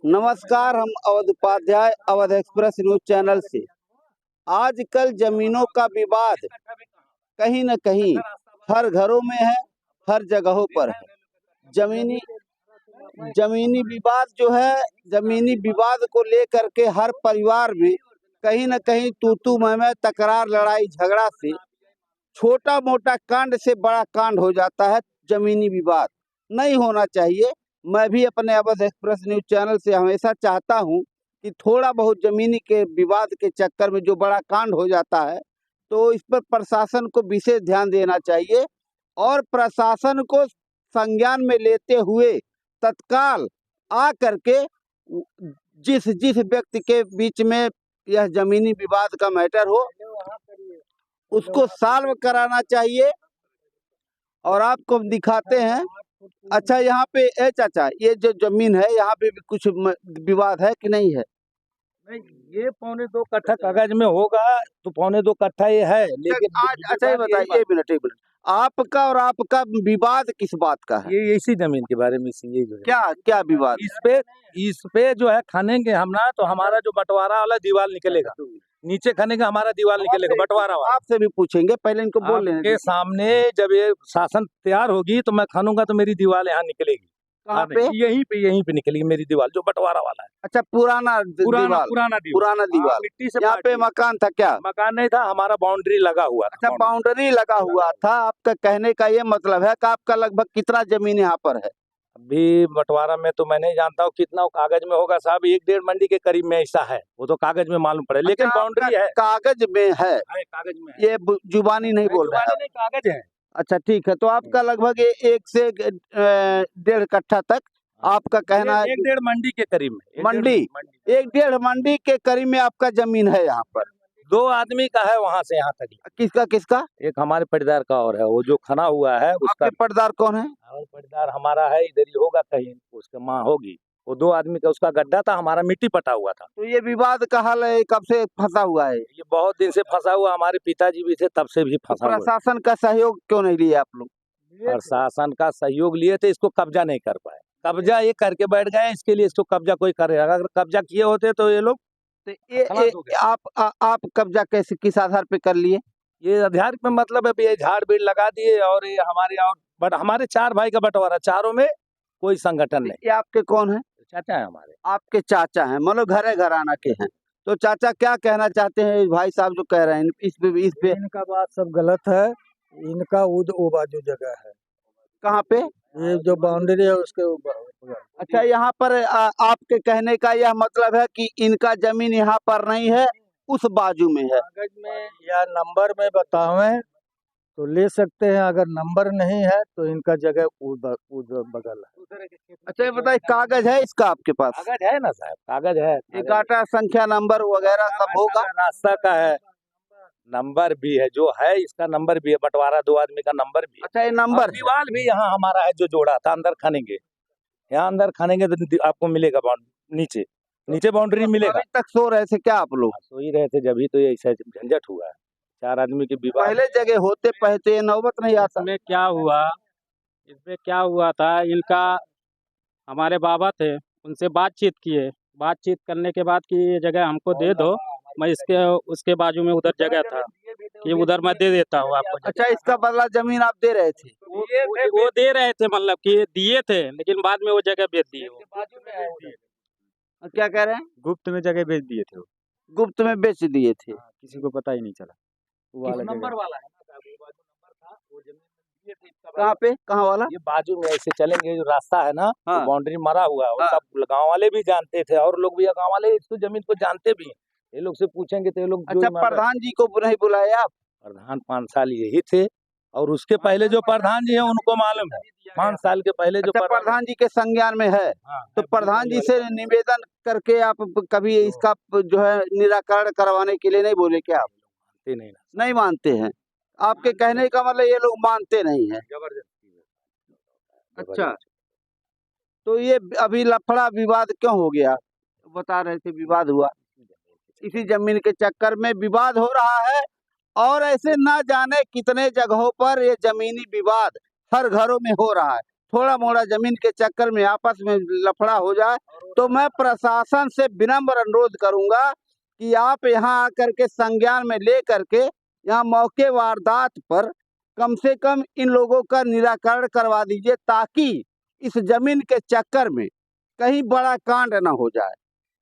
नमस्कार, हम Awadh Upadhyay Awadh express news channel से। आजकल जमीनों का विवाद कहीं न कहीं हर घरों में है, हर जगहों पर है। जमीनी विवाद जो है, जमीनी विवाद को लेकर के हर परिवार में कहीं न कहीं तू-तू मैं-मैं, तकरार, लड़ाई झगड़ा से छोटा मोटा कांड से बड़ा कांड हो जाता है। जमीनी विवाद नहीं होना चाहिए। मैं भी अपने अवध एक्सप्रेस न्यूज चैनल से हमेशा चाहता हूं कि थोड़ा बहुत जमीनी के विवाद के चक्कर में जो बड़ा कांड हो जाता है, तो इस पर प्रशासन को विशेष ध्यान देना चाहिए और प्रशासन को संज्ञान में लेते हुए तत्काल आ करके जिस जिस व्यक्ति के बीच में यह जमीनी विवाद का मैटर हो, उसको सॉल्व कराना चाहिए। और आपको हम दिखाते हैं। अच्छा, यहाँ पे चाचा, ये जो जमीन है, यहाँ पे भी कुछ विवाद है कि नहीं है? नहीं, ये 2.25 कट्ठा कागज में होगा तो 2.25 कट्ठा ये है, लेकिन आज अच्छा ये बताइए, एक मिनट आपका और आपका विवाद किस बात का है? ये इसी जमीन के बारे में ये जो है। क्या विवाद? इस पे जो है खानेंगे हम ना, तो हमारा जो बंटवारा वाला दीवार निकलेगा, नीचे खाने का हमारा दीवार निकलेगा बंटवारा वाला। आपसे भी पूछेंगे, पहले इनको बोल लेने के सामने जब ये शासन तैयार होगी तो मैं खानूंगा तो मेरी दीवार यहाँ निकलेगी। कहाँ पे? यहीं पे निकलेगी मेरी दीवार, जो बंटवारा वाला है। अच्छा, पुराना दीवार। मिट्टी से यहाँ पे मकान था क्या? मकान नहीं था, हमारा बाउंड्री लगा हुआ था। अच्छा, बाउंड्री लगा हुआ था। आपका कहने का ये मतलब है कि आपका लगभग कितना जमीन यहाँ पर है? अभी बंटवारा में तो मैं नहीं जानता हूँ कितना कागज में होगा साहब, 1-1.5 मंडी के करीब में ऐसा है, वो तो कागज में मालूम पड़े। लेकिन बाउंड्री है, कागज में है। ये जुबानी नहीं बोल रहा है, कागज है। अच्छा ठीक है, तो आपका लगभग 1 से 1.5 कट्ठा तक आपका कहना है। 1-1.5 मंडी के करीब में। मंडी 1-1.5 मंडी के करीब में आपका जमीन है। यहाँ पर 2 आदमी का है, वहाँ से यहाँ तक। किसका? एक हमारे पटदार का और है, वो जो खना हुआ है उसका। पटदार कौन है? पटदार हमारा है, इधर ही होगा कहीं, उसका माँ होगी। वो 2 आदमी का, उसका गड्ढा था, हमारा मिट्टी पटा हुआ था। तो ये विवाद का हल है, कब से फंसा हुआ है? ये बहुत दिन से फंसा हुआ, हमारे पिताजी भी थे तब से भी फंसा हुआ। प्रशासन का सहयोग क्यों नहीं लिया आप लोग? प्रशासन का सहयोग लिए थे, इसको कब्जा नहीं कर पाए। कब्जा ये करके बैठ गए, इसके लिए इसको कब्जा कोई करेगा। अगर कब्जा किए होते तो ये लोग आप कब्जा कैसे, किस आधार पे कर लिए? ये आधार पे मतलब है, ये झाड़ बीड़ लगा दिए और ये हमारे 4 भाई का बंटवारा, चारों में कोई संगठन नहीं। ये आपके कौन है? चाचा है हमारे। आपके चाचा हैं, मतलब घराना के हैं। तो चाचा क्या कहना चाहते हैं भाई साहब जो कह रहे हैं इस पे? इनका बात सब गलत है। इनका वो बाजू जगह है। कहाँ पे? ये जो बाउंड्री है उसके ऊपर। अच्छा, यहाँ पर आपके कहने का यह मतलब है कि इनका जमीन यहाँ पर नहीं है, उस बाजू में है। कागज में या नंबर में बतावें तो ले सकते हैं, अगर नंबर नहीं है तो इनका जगह उधर बगल है। अच्छा, ये बताइए, कागज है इसका आपके पास? कागज है ना साहब, कागज है। ये गाटा संख्या नंबर वगैरह सब होगा? रास्ता का है, नंबर भी है, जो है इसका नंबर भी है, बंटवारा 2 आदमी का नंबर भी है। अच्छा, ये नंबर दीवार भी यहाँ हमारा है, जो जोड़ा था। अंदर खानेंगे, यहाँ अंदर खानेंगे तो आपको मिलेगा नीचे बाउंड्री मिलेगा। अभी तक सो रहे थे क्या आप लोग? सो ही रहे थे, जब ही तो ये ऐसा झंझट हुआ है। 4 आदमी के विवाह। पहले जगह होते पहते ये नौबत नहीं आता। इसमें क्या हुआ था, इनका हमारे बाबा थे, उनसे बातचीत किए। बातचीत करने के बाद कि ये जगह हमको दे दो, मैं उसके बाजू में उधर जगह था कि उधर मैं दे देता हूँ आपको। अच्छा, इसका बदला जमीन आप दे रहे थे? वो दे रहे थे, मतलब कि दिए थे, लेकिन बाद में वो जगह बेच दिए। क्या कह रहे हैं? गुप्त में जगह बेच दिए थे। गुप्त में बेच दिए थे, किसी को पता ही नहीं चला। नंबर वाला है। कहाँ पे? कहाँ वाला? ये बाजू में ऐसे चलेंगे, जो रास्ता है ना, हाँ। तो बाउंड्री मरा हुआ है। सब गांव वाले भी जानते थे और लोग भी, गांव वाले इस जमीन को जानते भी हैं। ये लोग से पूछेंगे तो ये लोग। अच्छा, प्रधान जी को नहीं बुलाया आप? प्रधान 5 साल यही थे, और उसके पहले जो प्रधान जी है उनको मालूम है। 5 साल के पहले जो प्रधान जी के संज्ञान में है। तो प्रधान जी से निवेदन करके आप कभी इसका जो है निराकरण करवाने के लिए नहीं बोले क्या आप? नहीं मानते हैं। आपके कहने का मतलब ये लोग मानते नहीं है। अच्छा, तो ये अभी लफड़ा विवाद क्यों हो गया? बता रहे थे विवाद हुआ, इसी जमीन के चक्कर में विवाद हो रहा है। और ऐसे ना जाने कितने जगहों पर ये जमीनी विवाद हर घरों में हो रहा है। थोड़ा मोड़ा जमीन के चक्कर में आपस में लफड़ा हो जाए, तो मैं प्रशासन से विनम्र अनुरोध करूंगा कि आप यहाँ आकर के संज्ञान में ले करके यहाँ मौके वारदात पर कम से कम इन लोगों का निराकरण करवा दीजिए, ताकि इस जमीन के चक्कर में कहीं बड़ा कांड ना हो जाए।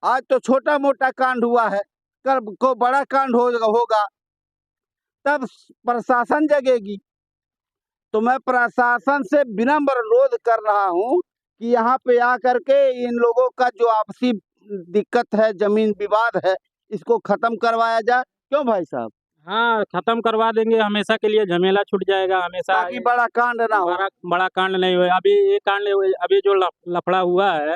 आज तो छोटा मोटा कांड हुआ है, कल को बड़ा कांड होगा तब प्रशासन जगेगी। तो मैं प्रशासन से विनम्र अनुरोध कर रहा हूँ कि यहाँ पे आकर के इन लोगों का जो आपसी दिक्कत है, जमीन विवाद है, इसको खत्म करवाया जाए। क्यों भाई साहब? हाँ, खत्म करवा देंगे, हमेशा के लिए झमेला छूट जाएगा, हमेशा ताकि बड़ा कांड ना हो। बड़ा कांड नहीं हुआ। अभी ये कांड, अभी जो लफड़ा हुआ है,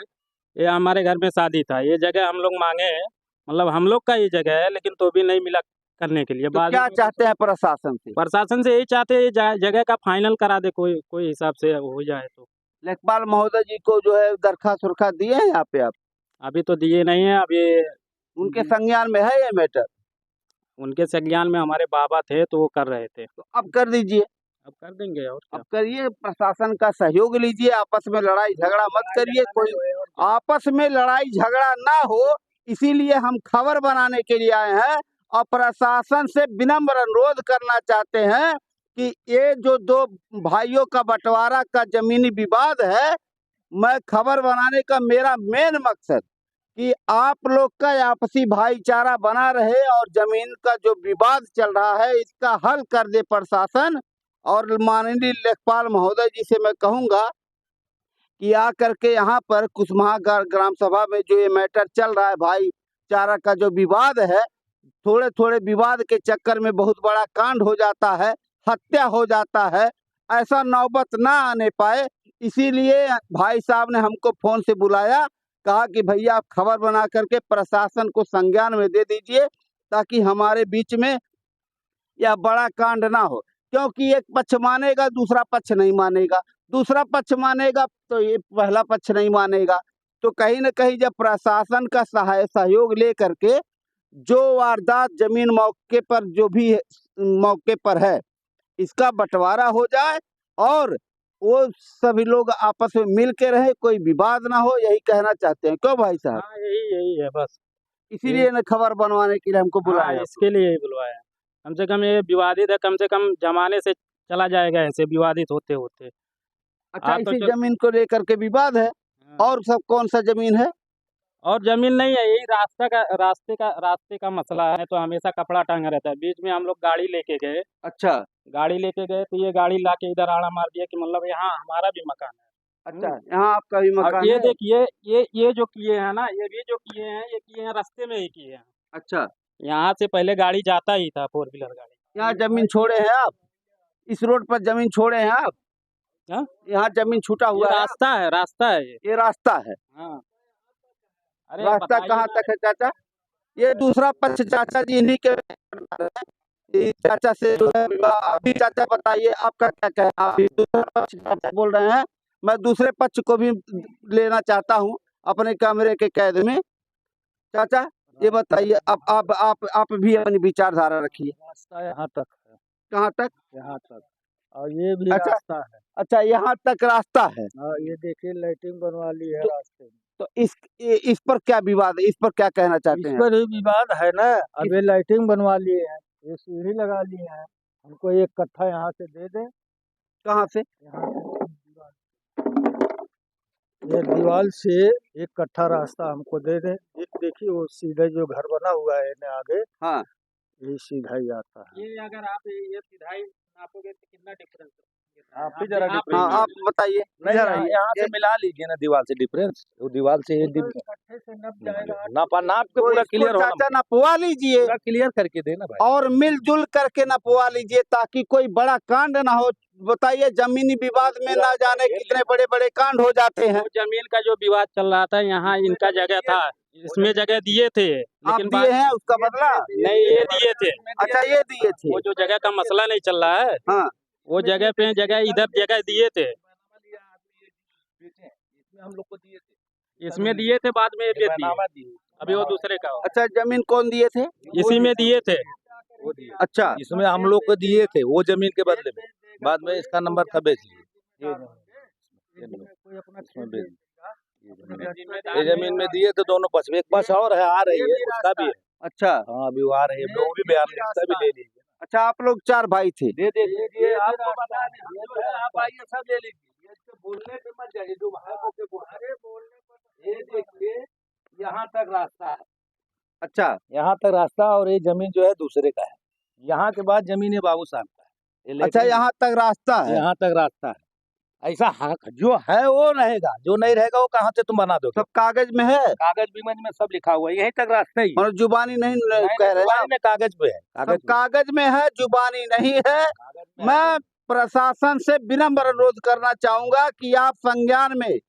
ये हमारे घर में शादी था, ये जगह हम लोग मांगे हैं, मतलब हम लोग का ये जगह है, लेकिन तो भी नहीं मिला करने के लिए। तो क्या चाहते हैं प्रशासन से? प्रशासन से यही चाहते हैं जगह का फाइनल करा दे, कोई हिसाब से हो जाए तो। लेखपाल महोदय जी को जो है दरखास्त उरखास्त दिए हैं यहाँ पे आप? अभी तो दिए नहीं है। अभी उनके संज्ञान में है ये मैटर? उनके संज्ञान में हमारे बाबा थे, तो वो कर रहे थे। तो अब कर दीजिए। अब कर देंगे, और क्या। अब करिए, प्रशासन का सहयोग लीजिए, आपस में लड़ाई झगड़ा मत करिए, कोई आपस में लड़ाई झगड़ा ना हो, इसीलिए हम खबर बनाने के लिए आए हैं। और प्रशासन से विनम्र अनुरोध करना चाहते हैं कि ये जो दो भाइयों का बंटवारा का जमीनी विवाद है, मैं खबर बनाने का मेरा मेन मकसद कि आप लोग का आपसी भाईचारा बना रहे और जमीन का जो विवाद चल रहा है इसका हल कर दे प्रशासन। और माननीय लेखपाल महोदय जी से मैं कहूँगा कि आकर के यहाँ पर कुसमाह ग्राम सभा में जो ये मैटर चल रहा है, भाईचारा का जो विवाद है, थोड़े थोड़े विवाद के चक्कर में बहुत बड़ा कांड हो जाता है, हत्या हो जाता है, ऐसा नौबत ना आने पाए, इसीलिए भाई साहब ने हमको फोन से बुलाया, कहा कि भैया आप खबर बना करके प्रशासन को संज्ञान में दे दीजिए, ताकि हमारे बीच में यह बड़ा कांड ना हो। क्योंकि एक पक्ष मानेगा, दूसरा पक्ष नहीं मानेगा, दूसरा पक्ष मानेगा तो ये पहला पक्ष नहीं मानेगा। तो कहीं न कहीं जब प्रशासन का सहयोग ले करके जो वारदात जमीन मौके पर जो भी मौके पर है, इसका बंटवारा हो जाए और वो सभी लोग आपस में मिल के रहे, कोई विवाद ना हो, यही कहना चाहते हैं। क्यों भाई साहब? हाँ, यही है बस। इसीलिए न खबर बनवाने के लिए हमको बुलाया। हाँ, इसके लिए ही बुलवाया। कम से कम ये विवादित है, कम से कम जमाने से चला जाएगा ऐसे विवादित होते होते। अच्छा, तो इसी जमीन को लेकर के विवाद है? और सब कौन सा जमीन है? और जमीन नहीं है, यही रास्ते का मसला है। तो हमेशा कपड़ा टांगा रहता है। बीच में हम लोग गाड़ी लेके गए। अच्छा, गाड़ी लेके गए तो ये गाड़ी लाके इधर आड़ा मार दिया कि मतलब यहाँ हमारा भी मकान है। अच्छा, यहाँ आपका भी और मकान ये है? देखिए, ये जो किए हैं ना, ये भी जो किए हैं, ये किए हैं रास्ते में ही किए हैं। अच्छा, यहाँ से पहले गाड़ी जाता ही था, 4 व्हीलर गाड़ी। यहाँ जमीन छोड़े हैं आप? इस रोड पर जमीन छोड़े हैं आप? हाँ? यहाँ जमीन छूटा हुआ है? रास्ता है ये रास्ता है? हाँ। अरे रास्ता कहाँ तक है चाचा? ये दूसरा पक्ष चाचा जी इन्हीं के ये चाचा से जो है अभी चाचा बताइए आपका क्या कहना? आप दूसरा पक्ष चाचा बोल रहे हैं, मैं दूसरे पक्ष को भी लेना चाहता हूँ अपने कैमरे के कैद में। चाचा ये बताइए, अब आप भी अपनी विचारधारा रखिए। रास्ता यहाँ तक है। कहाँ तक? यहाँ तक। और ये भी अच्छा, रास्ता है। अच्छा, यहाँ तक रास्ता है। हाँ, ये देखिए लाइटिंग बनवा ली है रास्ते में। तो इस पर क्या विवाद है? इस पर क्या कहना चाहते इस हैं? पर ही विवाद है ना। अब ये लाइटिंग बनवा लिए हैं, ये सीढ़ी लगा ली है, हमको एक कट्ठा यहाँ से दे दे। कहाँ से? यहाँ ये दीवार से एक कट्ठा रास्ता हमको दे दे। ये देखिए वो सीधे जो घर बना हुआ है ना आगे, हाँ, ये सीधा ही आता है। ये अगर आप ये सिधाई नापोगे तो कितना डिफरेंस है? आप ही जरा हाँ, डिफरेंस आप बताइए। नहीं, इधर आइए। यहाँ से मिला लीजिए ना दीवार से डिफरेंस, वो दीवार से ये कट्ठे से नप जाएगा। नाप के तो पूरा इसको क्लियर चाचा नपवा लीजिए पूरा क्लियर करके देना भाई। और मिलजुल करके नपवा लीजिए, ताकि कोई बड़ा कांड ना हो। बताइए, जमीनी विवाद में ना जाने कितने बड़े बड़े कांड हो जाते हैं। वो जमीन का जो विवाद चल रहा था, यहाँ इनका जगह था, इसमें जगह दिए थे, आप लेकिन दिए हैं उसका बदला? नहीं, ये दिए थे। अच्छा, ये दिए थे। वो जो जगह का मसला नहीं चल रहा है, हाँ, वो जगह पे इधर जगह दिए थे, हम लोग को दिए थे, इसमें दिए थे, बाद में बेच दिए। अभी वो दूसरे का हो। अच्छा, जमीन कौन दिए थे? इसी में दिए थे। अच्छा, इसमें हम लोग को दिए थे वो जमीन के बदले में, बाद में इसका नंबर था बेच लिए। कोई अपना इसमें खेत भी- बेचेगा, अपने ये रास्ता ये जमीन में दिए तो दोनों पक्ष में, एक पक्ष और है, आ रही ये है, भी उसका भी है। अच्छा हाँ अभी वो आ रही है, वो भी बयान लिखता भी ले लीजिए। अच्छा, आप लोग 4 भाई थे। दे देख लीजिए, ये आपको रास्ता बता है, दें, हम ये जो है आप रास्ता है। आइए सब ले लीजिए, ये इसको बोलने पे मत जाइए, जो भाई को के बोलने, ये देखिए यहाँ तक रास्ता है, अच्छा यहाँ तक रास्ता, और ये जमीन जो है दूसरे का है, यहाँ के बाद जमीन है बाबू साहब का है। ये अच्छा, लेकिन यहाँ तक रास्ता है। यहाँ तक रास्ता है, ऐसा हक जो है वो रहेगा, जो नहीं रहेगा वो कहाँ से तुम बना दोगे। सब कागज में है, कागज बीमज में सब लिखा हुआ है, यहीं तक रास्ता ही है। और जुबानी नहीं कह रहे जुबानी आप। में कागज पे है, सब कागज पे। कागज में है, जुबानी नहीं है। कागज में है। मैं प्रशासन से विनम्र अनुरोध करना चाहूंगा कि आप संज्ञान में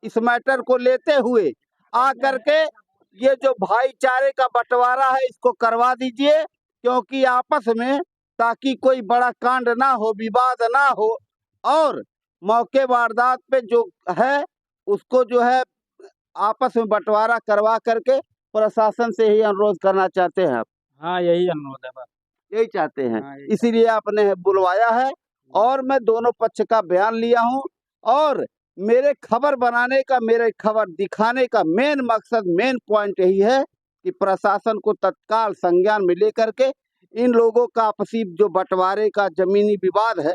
इस मैटर को लेते हुए आकर के ये जो भाईचारे का बंटवारा है इसको करवा दीजिए, क्योंकि आपस में, ताकि कोई बड़ा कांड ना हो, विवाद ना हो, और मौके वारदात पे जो है उसको जो है आपस में बंटवारा करवा करके प्रशासन से ही अनुरोध करना चाहते हैं आप। हाँ यही अनुरोध है बस। यही चाहते हैं, हाँ, यही इसीलिए आपने बुलवाया है। और मैं दोनों पक्ष का बयान लिया हूं, और मेरे खबर बनाने का, मेरे खबर दिखाने का मेन मकसद, मेन पॉइंट यही है कि प्रशासन को तत्काल संज्ञान में लेकर के इन लोगों का आपसी जो बंटवारे का जमीनी विवाद है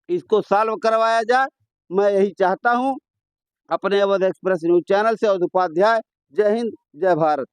इसको सॉल्व करवाया जाए। मैं यही चाहता हूं। अपने अवध एक्सप्रेस न्यूज चैनल से अवध उपाध्याय, जय हिंद, जय भारत।